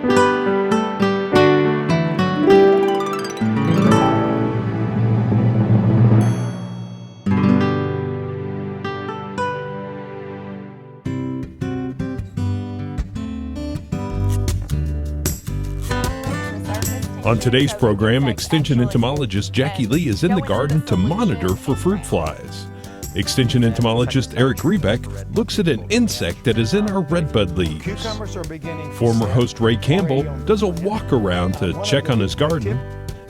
On today's program, Extension entomologist Jackie Lee is in the garden to monitor for fruit flies. Extension entomologist Eric Rebek looks at an insect that is in our redbud leaves. Former host Ray Campbell does a walk around to check on his garden,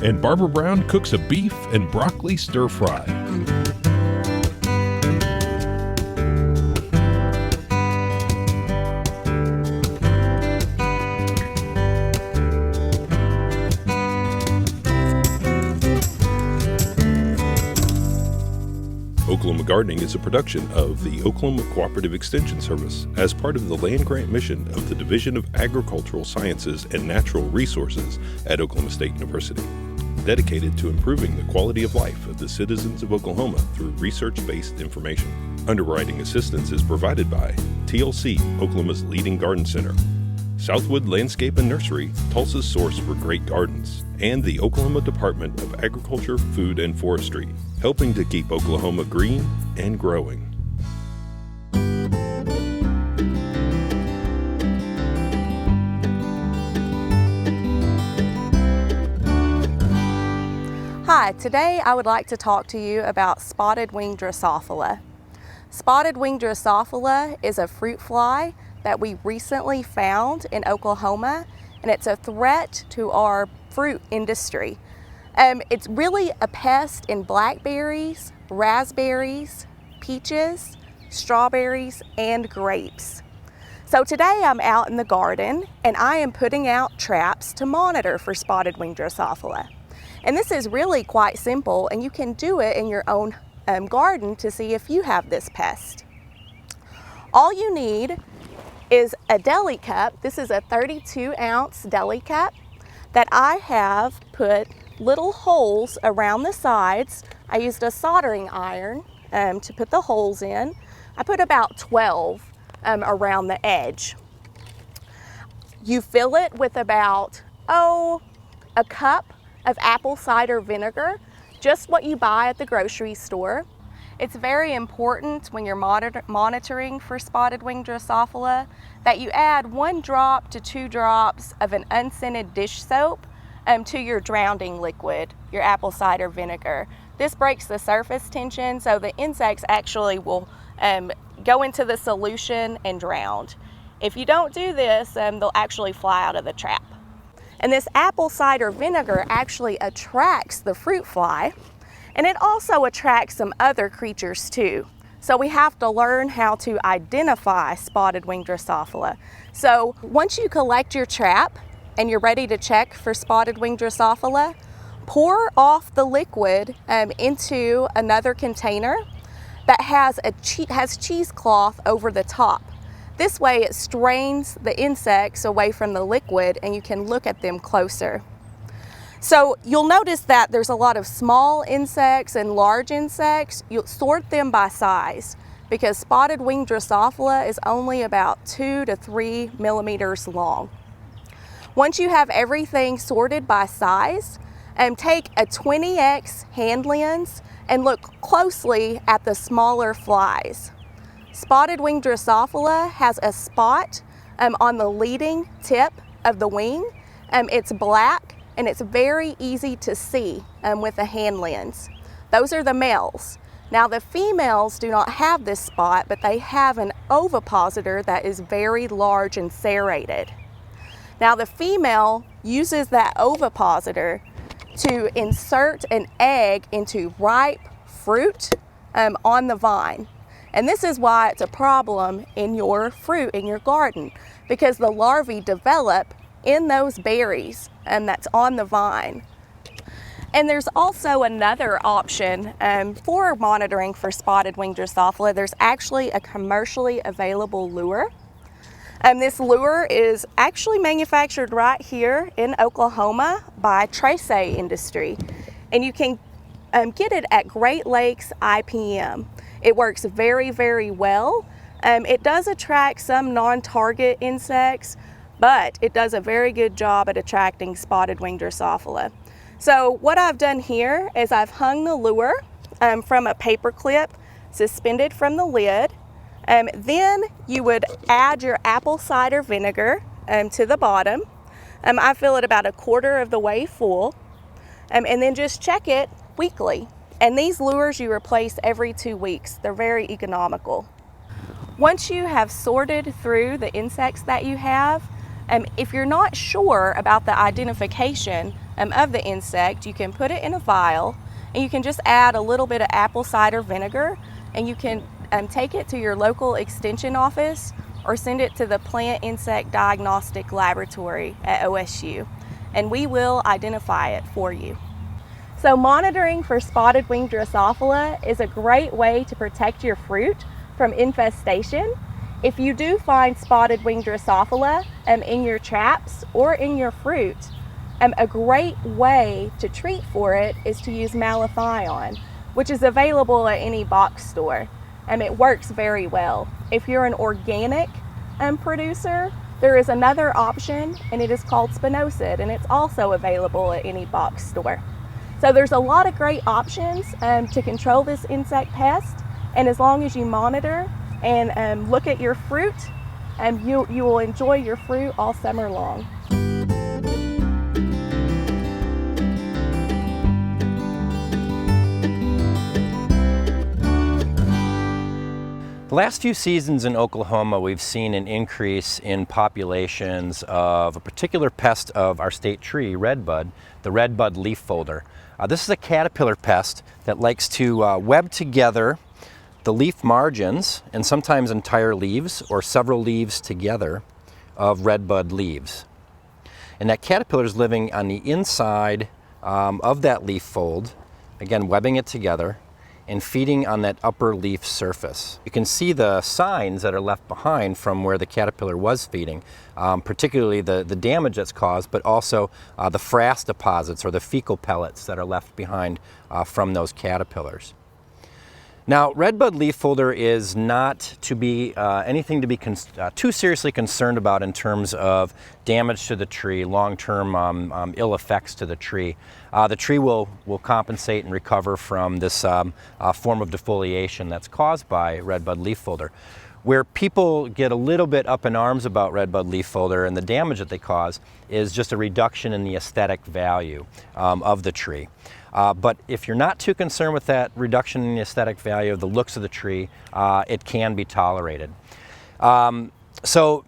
and Barbara Brown cooks a beef and broccoli stir fry. Oklahoma Gardening is a production of the Oklahoma Cooperative Extension Service as part of the land grant mission of the Division of Agricultural Sciences and Natural Resources at Oklahoma State University, dedicated to improving the quality of life of the citizens of Oklahoma through research-based information. Underwriting assistance is provided by TLC, Oklahoma's leading garden center, Southwood Landscape and Nursery, Tulsa's source for great gardens, and the Oklahoma Department of Agriculture, Food, and Forestry, helping to keep Oklahoma green and growing. Hi, today I would like to talk to you about spotted-winged Drosophila. Spotted-winged Drosophila is a fruit fly that we recently found in Oklahoma, and it's a threat to our fruit industry. It's really a pest in blackberries, raspberries, peaches, strawberries, and grapes. So today I'm out in the garden and I am putting out traps to monitor for spotted-winged Drosophila. And this is really quite simple, and you can do it in your own garden to see if you have this pest. All you need is a deli cup. This is a 32-ounce deli cup that I have put little holes around the sides. I used a soldering iron to put the holes in. I put about 12 around the edge. You fill it with about, a cup of apple cider vinegar, just what you buy at the grocery store. It's very important when you're monitoring for spotted-winged Drosophila that you add 1 drop to 2 drops of an unscented dish soap to your drowning liquid, your apple cider vinegar. This breaks the surface tension, so the insects actually will go into the solution and drown. If you don't do this, they'll actually fly out of the trap. And this apple cider vinegar actually attracts the fruit fly, and it also attracts some other creatures too. So we have to learn how to identify spotted-winged Drosophila. So once you collect your trap and you're ready to check for spotted-winged Drosophila, pour off the liquid into another container that has cheesecloth over the top. This way it strains the insects away from the liquid and you can look at them closer. So you'll notice that there's a lot of small insects and large insects. You'll sort them by size because spotted-winged Drosophila is only about 2 to 3 millimeters long. Once you have everything sorted by size, take a 20x hand lens and look closely at the smaller flies. Spotted-winged Drosophila has a spot on the leading tip of the wing. It's black and it's very easy to see with a hand lens. Those are the males. Now the females do not have this spot, but they have an ovipositor that is very large and serrated. Now the female uses that ovipositor to insert an egg into ripe fruit on the vine. And this is why it's a problem in your fruit in your garden, because the larvae develop in those berries that's on the vine. And there's also another option for monitoring for spotted-winged Drosophila. There's actually a commercially available lure. This lure is actually manufactured right here in Oklahoma by Trace Industry. And you can get it at Great Lakes IPM. It works very, very well. It does attract some non-target insects, but it does a very good job at attracting spotted winged Drosophila. So what I've done here is I've hung the lure from a paper clip suspended from the lid. Then you would add your apple cider vinegar to the bottom. I fill it about 1/4 of the way full, and then just check it weekly. And these lures you replace every 2 weeks. They're very economical. Once you have sorted through the insects that you have, if you're not sure about the identification of the insect, you can put it in a vial, and you can just add a little bit of apple cider vinegar, and you can take it to your local extension office or send it to the Plant Insect Diagnostic Laboratory at OSU, and we will identify it for you. So monitoring for spotted winged Drosophila is a great way to protect your fruit from infestation. If you do find spotted winged Drosophila in your traps or in your fruit, a great way to treat for it is to use malathion, which is available at any box store. It works very well. If you're an organic producer, there is another option, and it is called spinosad, and it's also available at any box store. So there's a lot of great options to control this insect pest, and as long as you monitor and look at your fruit, you will enjoy your fruit all summer long. The last few seasons in Oklahoma, we've seen an increase in populations of a particular pest of our state tree, Redbud, the Redbud leaffolder. This is a caterpillar pest that likes to web together the leaf margins and sometimes entire leaves or several leaves together of Redbud leaves. And that caterpillar is living on the inside of that leaf fold, again webbing it together and feeding on that upper leaf surface. You can see the signs that are left behind from where the caterpillar was feeding, particularly the damage that's caused, but also the frass deposits or the fecal pellets that are left behind from those caterpillars. Now, Redbud leaffolder is not to be anything to be too seriously concerned about in terms of damage to the tree, long-term ill effects to the tree. The tree will compensate and recover from this form of defoliation that's caused by Redbud leaffolder. Where people get a little bit up in arms about Redbud leaffolder and the damage that they cause is just a reduction in the aesthetic value of the tree. But if you're not too concerned with that reduction in the aesthetic value of the looks of the tree, it can be tolerated. So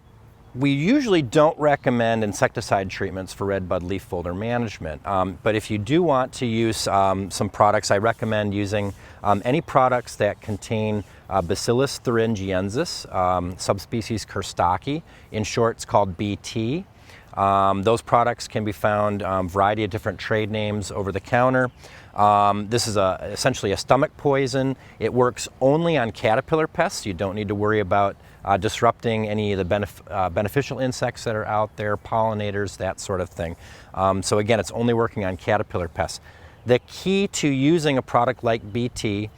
we usually don't recommend insecticide treatments for Redbud leaffolder management. But if you do want to use some products, I recommend using any products that contain Bacillus thuringiensis, subspecies Kerstaki. In short, it's called BT. Those products can be found a variety of different trade names over the counter. This is essentially a stomach poison. It works only on caterpillar pests. You don't need to worry about disrupting any of the beneficial insects that are out there, pollinators, that sort of thing. So again, it's only working on caterpillar pests. The key to using a product like BT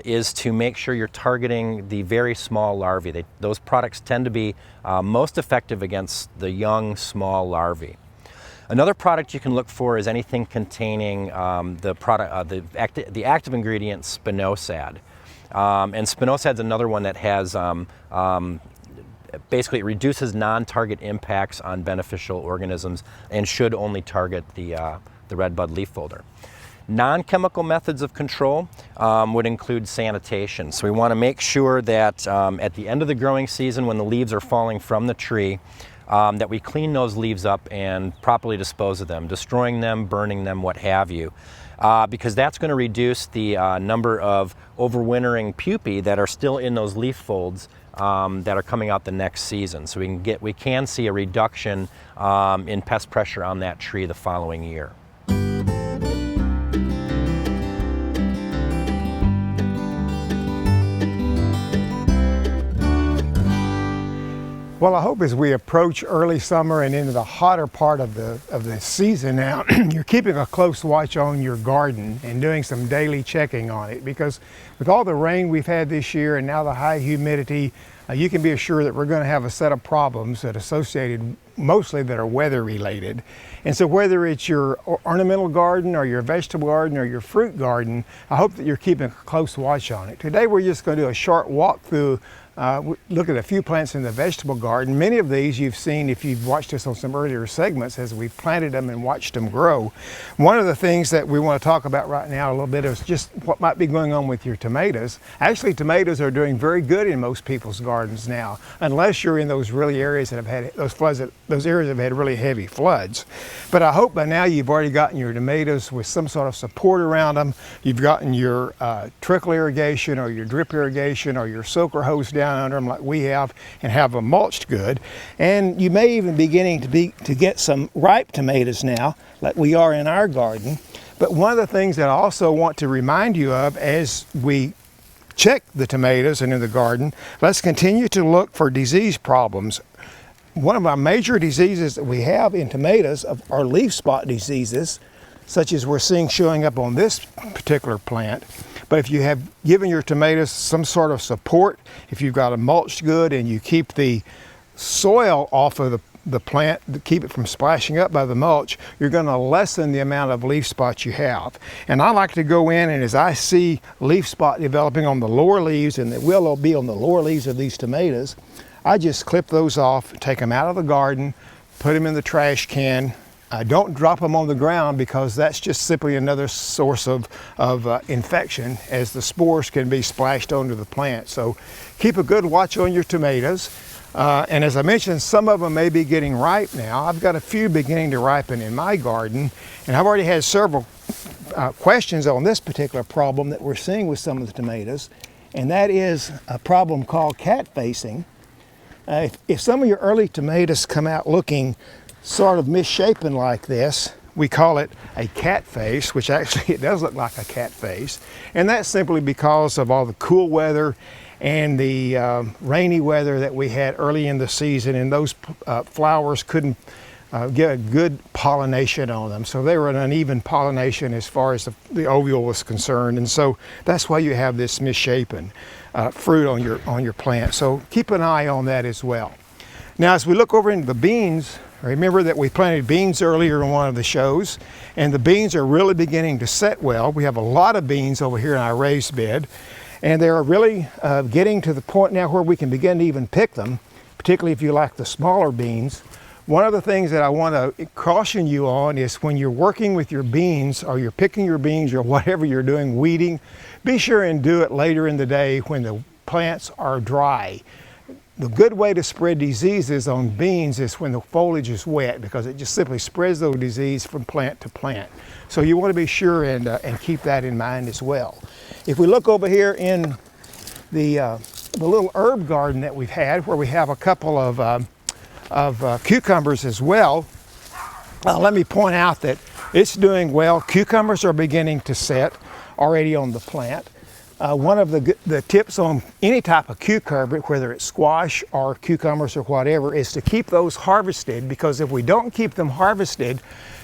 is to make sure you're targeting the very small larvae. Those products tend to be most effective against the young, small larvae. Another product you can look for is anything containing the active ingredient spinosad. And spinosad is another one that has basically it reduces non-target impacts on beneficial organisms and should only target the Redbud leaffolder. Non-chemical methods of control would include sanitation. So we want to make sure that at the end of the growing season, when the leaves are falling from the tree, that we clean those leaves up and properly dispose of them, destroying them, burning them, what have you. Because that's going to reduce the number of overwintering pupae that are still in those leaf folds that are coming out the next season. So we can see a reduction in pest pressure on that tree the following year. Well, I hope as we approach early summer and into the hotter part of the season now, you're keeping a close watch on your garden and doing some daily checking on it, because with all the rain we've had this year and now the high humidity, you can be assured that we're going to have a set of problems that associated mostly that are weather related. And so whether it's your ornamental garden or your vegetable garden or your fruit garden, I hope that you're keeping a close watch on it. Today we're just going to do a short walk through, look at a few plants in the vegetable garden. Many of these you've seen if you've watched us on some earlier segments as we planted them and watched them grow. One of the things that we want to talk about right now a little bit is just what might be going on with your tomatoes. Actually, tomatoes are doing very good in most people's gardens now, unless you're in those really areas that have had those floods, those areas that have had really heavy floods. But I hope by now you've already gotten your tomatoes with some sort of support around them. You've gotten your trickle irrigation or your drip irrigation or your soaker hose down under them like we have, and have them mulched good. And you may even be beginning to get some ripe tomatoes now, like we are in our garden. But one of the things that I also want to remind you of as we check the tomatoes and in the garden, let's continue to look for disease problems. One of our major diseases that we have in tomatoes are leaf spot diseases, such as we're seeing showing up on this particular plant. But if you have given your tomatoes some sort of support, if you've got a mulched good and you keep the soil off of the plant to keep it from splashing up by the mulch, you're going to lessen the amount of leaf spots you have. And I like to go in, and as I see leaf spot developing on the lower leaves, and it will be on the lower leaves of these tomatoes, I just clip those off, take them out of the garden, put them in the trash can. Don't drop them on the ground, because that's just simply another source of infection, as the spores can be splashed onto the plant. So keep a good watch on your tomatoes. And as I mentioned, some of them may be getting ripe now. I've got a few beginning to ripen in my garden, and I've already had several questions on this particular problem that we're seeing with some of the tomatoes, and that is a problem called cat facing. If some of your early tomatoes come out looking sort of misshapen like this, we call it a cat face, which actually it does look like a cat face. And that's simply because of all the cool weather and the rainy weather that we had early in the season, and those flowers couldn't get a good pollination on them. So they were an uneven pollination as far as the ovule was concerned. And so that's why you have this misshapen fruit on your plant. So keep an eye on that as well. Now, as we look over into the beans, remember that we planted beans earlier in one of the shows, and the beans are really beginning to set well. We have a lot of beans over here in our raised bed, and they're really getting to the point now where we can begin to even pick them, particularly if you like the smaller beans. One of the things that I want to caution you on is when you're working with your beans, or you're picking your beans, or whatever you're doing, weeding, be sure and do it later in the day when the plants are dry. The good way to spread diseases on beans is when the foliage is wet, because it just simply spreads those diseases from plant to plant. So you want to be sure and keep that in mind as well. If we look over here in the little herb garden that we've had, where we have a couple of cucumbers as well, let me point out that it's doing well. Cucumbers are beginning to set already on the plant. One of the tips on any type of cucumber, whether it's squash or cucumbers or whatever, is to keep those harvested, because if we don't keep them harvested,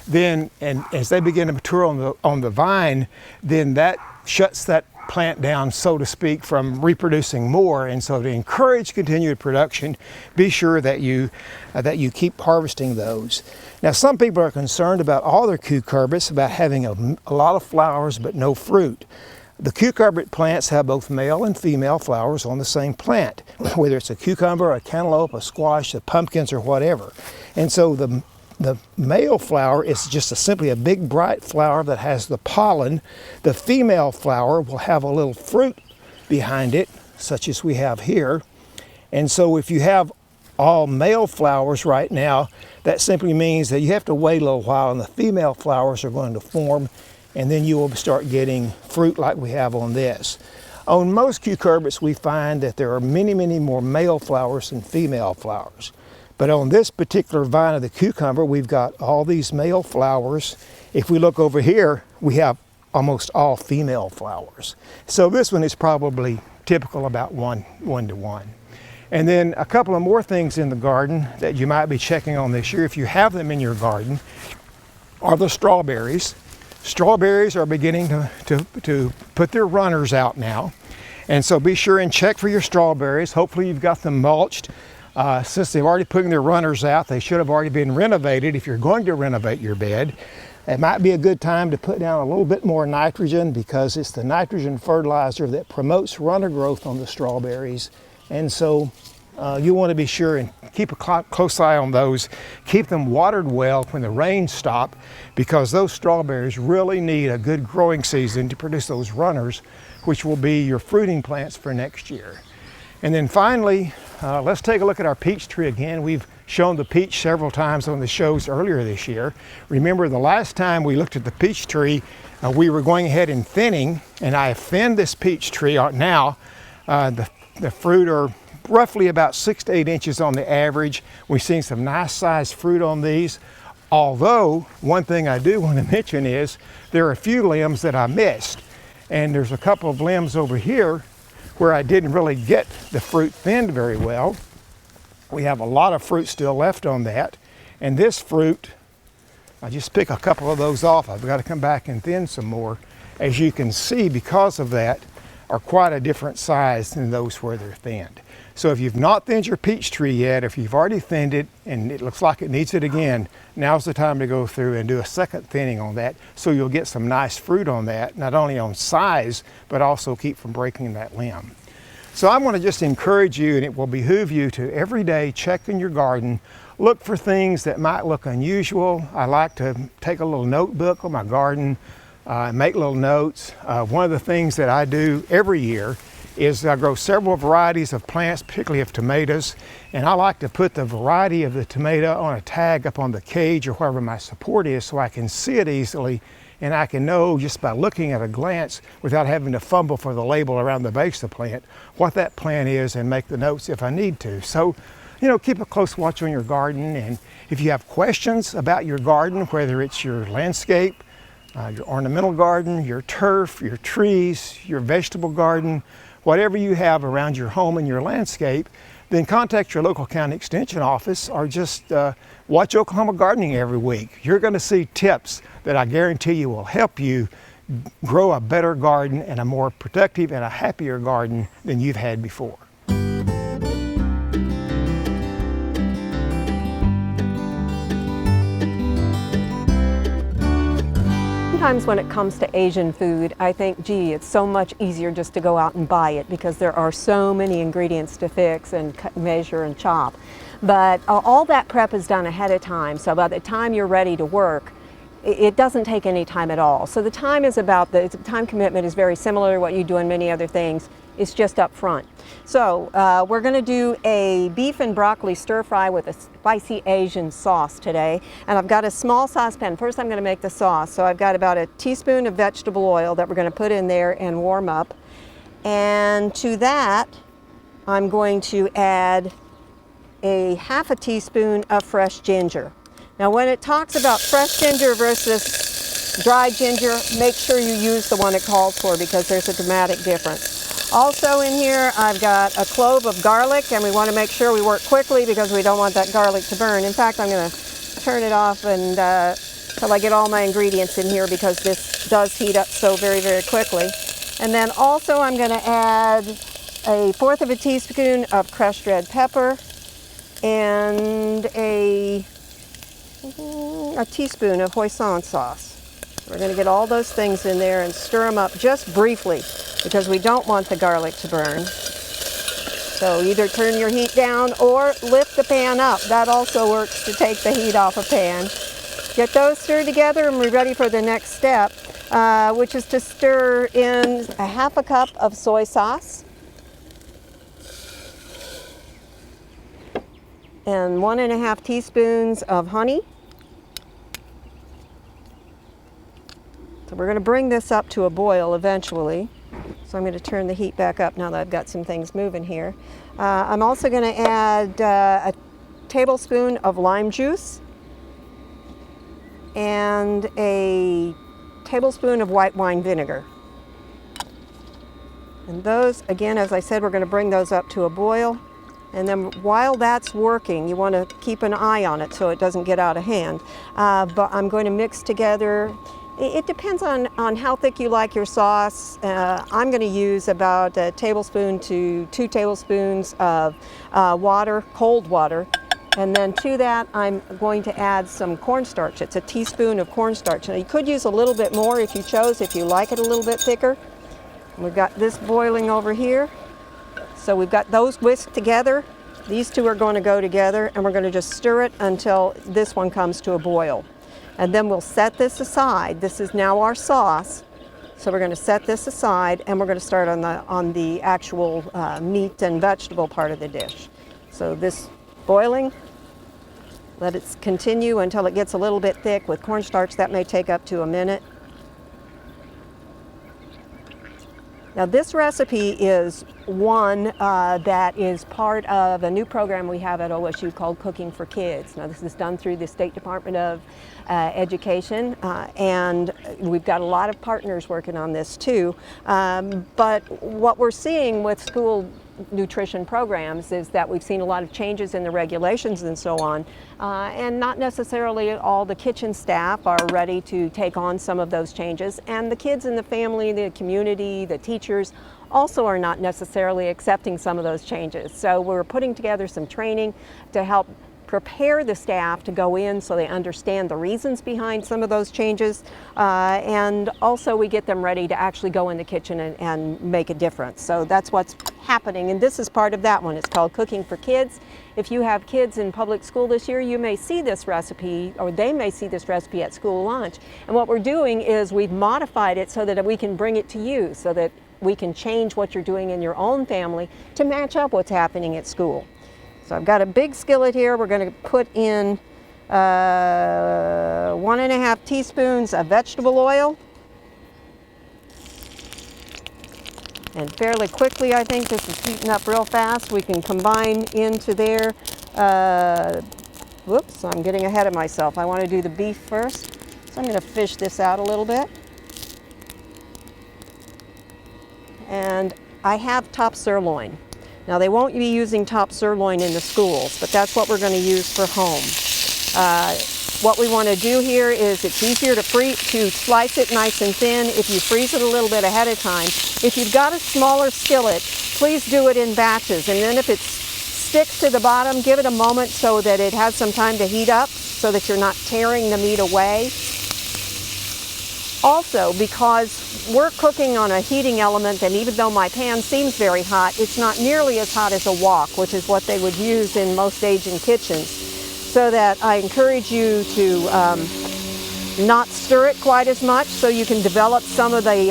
then, and as they begin to mature on the vine, then that shuts that plant down, so to speak, from reproducing more. And so to encourage continued production, be sure that you keep harvesting those. Now, some people are concerned about all their cucurbits, about having a lot of flowers but no fruit. The cucurbit plants have both male and female flowers on the same plant, whether it's a cucumber, a cantaloupe, a squash, the pumpkins, or whatever. And so the male flower is just simply a big bright flower that has the pollen. The female flower will have a little fruit behind it, such as we have here. And so if you have all male flowers right now, that simply means that you have to wait a little while, and the female flowers are going to form, and then you will start getting fruit like we have on this. On most cucurbits, we find that there are many, many more male flowers than female flowers. But on this particular vine of the cucumber, we've got all these male flowers. If we look over here, we have almost all female flowers. So this one is probably typical, about one to one. And then a couple of more things in the garden that you might be checking on this year, if you have them in your garden, are the strawberries. Strawberries are beginning to put their runners out now. And so be sure and check for your strawberries. Hopefully you've got them mulched. Since they've already put their runners out, they should have already been renovated. If you're going to renovate your bed, it might be a good time to put down a little bit more nitrogen, because it's the nitrogen fertilizer that promotes runner growth on the strawberries. And so you want to be sure and keep a close eye on those. Keep them watered well when the rains stop, because those strawberries really need a good growing season to produce those runners, which will be your fruiting plants for next year. And then finally, let's take a look at our peach tree again. We've shown the peach several times on the shows earlier this year. Remember, the last time we looked at the peach tree, we were going ahead and thinning, and I have thinned this peach tree now. The fruit are roughly about 6 to 8 inches on the average. We've seen some nice sized fruit on these. Although, one thing I do want to mention is there are a few limbs that I missed. And there's a couple of limbs over here where I didn't really get the fruit thinned very well. We have a lot of fruit still left on that. And this fruit, I just pick a couple of those off. I've got to come back and thin some more. As you can see, because of that, are quite a different size than those where they're thinned. So if you've not thinned your peach tree yet, if you've already thinned it and it looks like it needs it again, now's the time to go through and do a second thinning on that, so you'll get some nice fruit on that, not only on size, but also keep from breaking that limb. So I want to just encourage you, and it will behoove you to every day check in your garden, look for things that might look unusual. I like to take a little notebook on my garden, make little notes. One of the things that I do every year is I grow several varieties of plants, particularly of tomatoes, and I like to put the variety of the tomato on a tag up on the cage or wherever my support is, so I can see it easily, and I can know just by looking at a glance, without having to fumble for the label around the base of the plant, what that plant is, and make the notes if I need to. So, you know, keep a close watch on your garden, and if you have questions about your garden, whether it's your landscape, your ornamental garden, your turf, your trees, your vegetable garden, whatever you have around your home and your landscape, then contact your local county extension office, or just watch Oklahoma Gardening every week. You're going to see tips that I guarantee you will help you grow a better garden and a more productive and a happier garden than you've had before. Sometimes when it comes to Asian food, I think, gee, it's so much easier just to go out and buy it, because there are so many ingredients to fix and measure and chop. But all that prep is done ahead of time, so by the time you're ready to work, it doesn't take any time at all. So the time time commitment is very similar to what you do in many other things. It's just up front. So we're going to do a beef and broccoli stir fry with a spicy Asian sauce today. And I've got a small saucepan. First I'm going to make the sauce. So I've got about a teaspoon of vegetable oil that we're going to put in there and warm up. And to that I'm going to add a half a teaspoon of fresh ginger. Now when it talks about fresh ginger versus dried ginger, make sure you use the one it calls for, because there's a dramatic difference. Also in here I've got a clove of garlic, and we want to make sure we work quickly because we don't want that garlic to burn. In fact, I'm going to turn it off and till I get all my ingredients in here, because this does heat up so very, very quickly. And then also I'm going to add 1/4 of a teaspoon of crushed red pepper and a teaspoon of hoisin sauce. We're going to get all those things in there and stir them up just briefly, because we don't want the garlic to burn. So either turn your heat down or lift the pan up. That also works to take the heat off a pan. Get those stirred together and we're ready for the next step, which is to stir in a half a cup of soy sauce and 1½ teaspoons of honey. So we're going to bring this up to a boil eventually. So I'm going to turn the heat back up now that I've got some things moving here. I'm also going to add a tablespoon of lime juice and a tablespoon of white wine vinegar. And those, again, as I said, we're going to bring those up to a boil. And then while that's working, you want to keep an eye on it so it doesn't get out of hand. But I'm going to mix together It depends on how thick you like your sauce. I'm going to use about a tablespoon to 2 tablespoons of water, cold water. And then to that, I'm going to add some cornstarch. It's a teaspoon of cornstarch. Now you could use a little bit more if you chose, if you like it a little bit thicker. We've got this boiling over here. So we've got those whisked together. These two are going to go together, and we're going to just stir it until this one comes to a boil. And then we'll set this aside. This is now our sauce. So we're going to set this aside, and we're going to start on the actual meat and vegetable part of the dish. So this boiling, let it continue until it gets a little bit thick with cornstarch. That may take up to a minute. Now this recipe is one that is part of a new program we have at OSU called Cooking for Kids. Now this is done through the State Department of Education, and we've got a lot of partners working on this too. But what we're seeing with school nutrition programs is that we've seen a lot of changes in the regulations and so on, and not necessarily all the kitchen staff are ready to take on some of those changes, and the kids in the family, the community, the teachers also are not necessarily accepting some of those changes. So we're putting together some training to help prepare the staff to go in so they understand the reasons behind some of those changes, and also we get them ready to actually go in the kitchen and make a difference. So that's what's happening, and this is part of that one. It's called Cooking for Kids. If you have kids in public school this year, you may see this recipe, or they may see this recipe at school lunch. And what we're doing is we've modified it so that we can bring it to you, so that we can change what you're doing in your own family to match up what's happening at school. So I've got a big skillet here. We're going to put in 1.5 teaspoons of vegetable oil. And fairly quickly, I think this is heating up real fast. We can combine into there, whoops, I'm getting ahead of myself. I want to do the beef first. So I'm going to fish this out a little bit. And I have top sirloin. Now they won't be using top sirloin in the schools, but that's what we're going to use for home. What we want to do here is it's easier to slice it nice and thin if you freeze it a little bit ahead of time. If you've got a smaller skillet, please do it in batches, and then if it sticks to the bottom, give it a moment so that it has some time to heat up so that you're not tearing the meat away. Also, because we're cooking on a heating element, and even though my pan seems very hot, it's not nearly as hot as a wok, which is what they would use in most Asian kitchens. So that I encourage you to not stir it quite as much, so you can develop some of the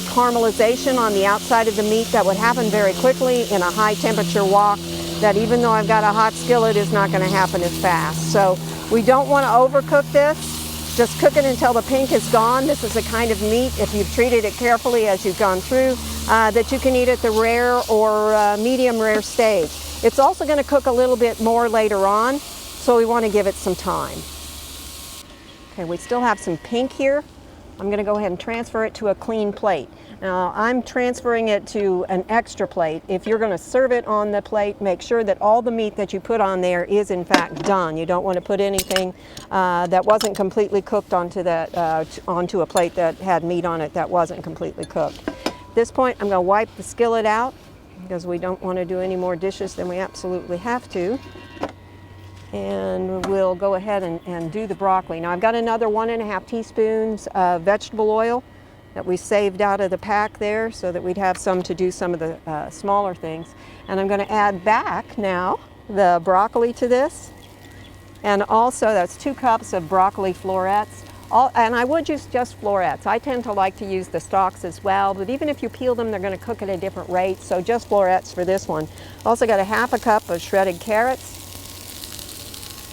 caramelization on the outside of the meat that would happen very quickly in a high temperature wok, that even though I've got a hot skillet is not going to happen as fast. So we don't want to overcook this. Just cook it until the pink is gone. This is the kind of meat, if you've treated it carefully as you've gone through, that you can eat at the rare or medium rare stage. It's also going to cook a little bit more later on, so we want to give it some time. Okay, we still have some pink here. I'm going to go ahead and transfer it to a clean plate. Now I'm transferring it to an extra plate. If you're going to serve it on the plate, make sure that all the meat that you put on there is in fact done. You don't want to put anything that wasn't completely cooked onto a plate that had meat on it that wasn't completely cooked. At this point, I'm going to wipe the skillet out because we don't want to do any more dishes than we absolutely have to. And we'll go ahead and do the broccoli. Now I've got another 1.5 teaspoons of vegetable oil that we saved out of the pack there so that we'd have some to do some of the smaller things. And I'm going to add back now the broccoli to this. And also that's 2 cups of broccoli florets. And I would use just florets. I tend to like to use the stalks as well, but even if you peel them, they're going to cook at a different rate. So just florets for this one. Also got a 1/2 cup of shredded carrots.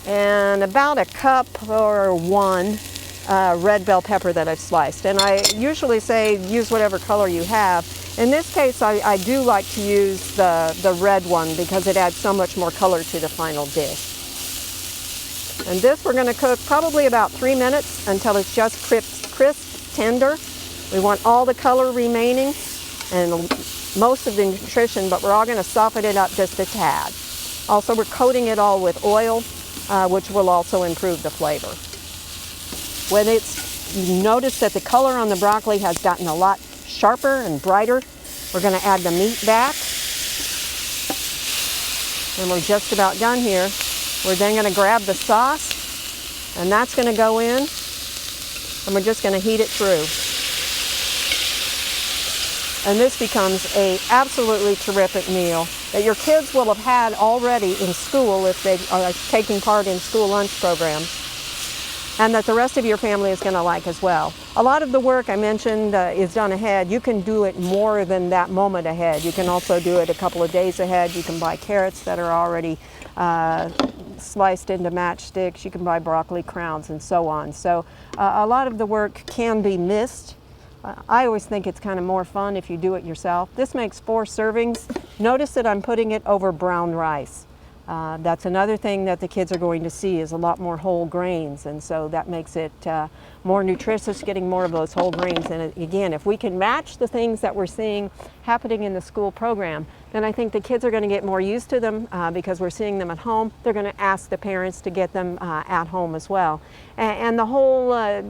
And about 1 cup or 1 red bell pepper that I've sliced. And I usually say use whatever color you have. In this case, I do like to use the red one because it adds so much more color to the final dish. And this we're going to cook probably about 3 minutes until it's just crisp, tender. We want all the color remaining and most of the nutrition, but we're all going to soften it up just a tad. Also, we're coating it all with oil, which will also improve the flavor. When it's You notice that the color on the broccoli has gotten a lot sharper and brighter. We're going to add the meat back. And we're just about done here. We're then going to grab the sauce, and that's going to go in, and we're just going to heat it through. And this becomes a absolutely terrific meal that your kids will have had already in school if they are taking part in school lunch programs, and that the rest of your family is going to like as well. A lot of the work I mentioned is done ahead. You can do it more than that moment ahead. You can also do it a couple of days ahead. You can buy carrots that are already sliced into matchsticks. You can buy broccoli crowns and so on. So a lot of the work can be missed. I always think it's kind of more fun if you do it yourself. This makes 4 servings. Notice that I'm putting it over brown rice. That's another thing that the kids are going to see is a lot more whole grains, and so that makes it more nutritious, getting more of those whole grains. And again, if we can match the things that we're seeing happening in the school program, then I think the kids are going to get more used to them because we're seeing them at home. They're going to ask the parents to get them at home as well. And the whole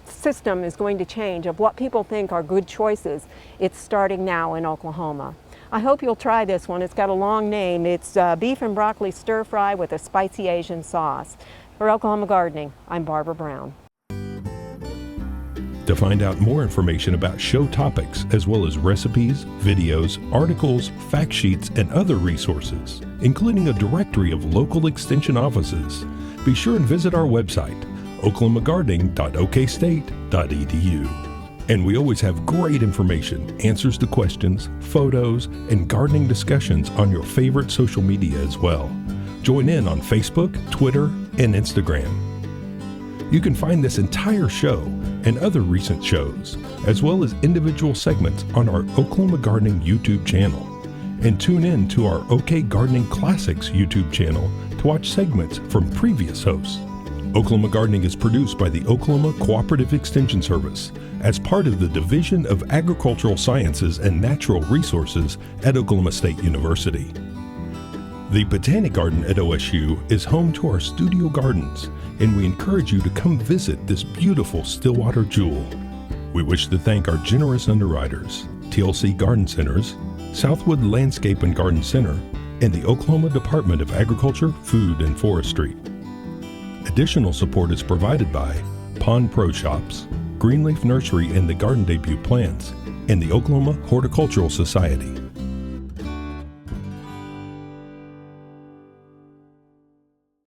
system is going to change of what people think are good choices. It's starting now in Oklahoma. I hope you'll try this one. It's got a long name. It's beef and broccoli stir fry with a spicy Asian sauce. For Oklahoma Gardening, I'm Barbara Brown. To find out more information about show topics, as well as recipes, videos, articles, fact sheets, and other resources, including a directory of local extension offices, be sure and visit our website, oklahomagardening.okstate.edu. And we always have great information, answers to questions, photos, and gardening discussions on your favorite social media as well. Join in on Facebook, Twitter, and Instagram. You can find this entire show and other recent shows, as well as individual segments on our Oklahoma Gardening YouTube channel. And tune in to our OK Gardening Classics YouTube channel to watch segments from previous hosts. Oklahoma Gardening is produced by the Oklahoma Cooperative Extension Service as part of the Division of Agricultural Sciences and Natural Resources at Oklahoma State University. The Botanic Garden at OSU is home to our studio gardens, and we encourage you to come visit this beautiful Stillwater jewel. We wish to thank our generous underwriters, TLC Garden Centers, Southwood Landscape and Garden Center, and the Oklahoma Department of Agriculture, Food, and Forestry. Additional support is provided by Pond Pro Shops, Greenleaf Nursery and the Garden Debut Plants, and the Oklahoma Horticultural Society.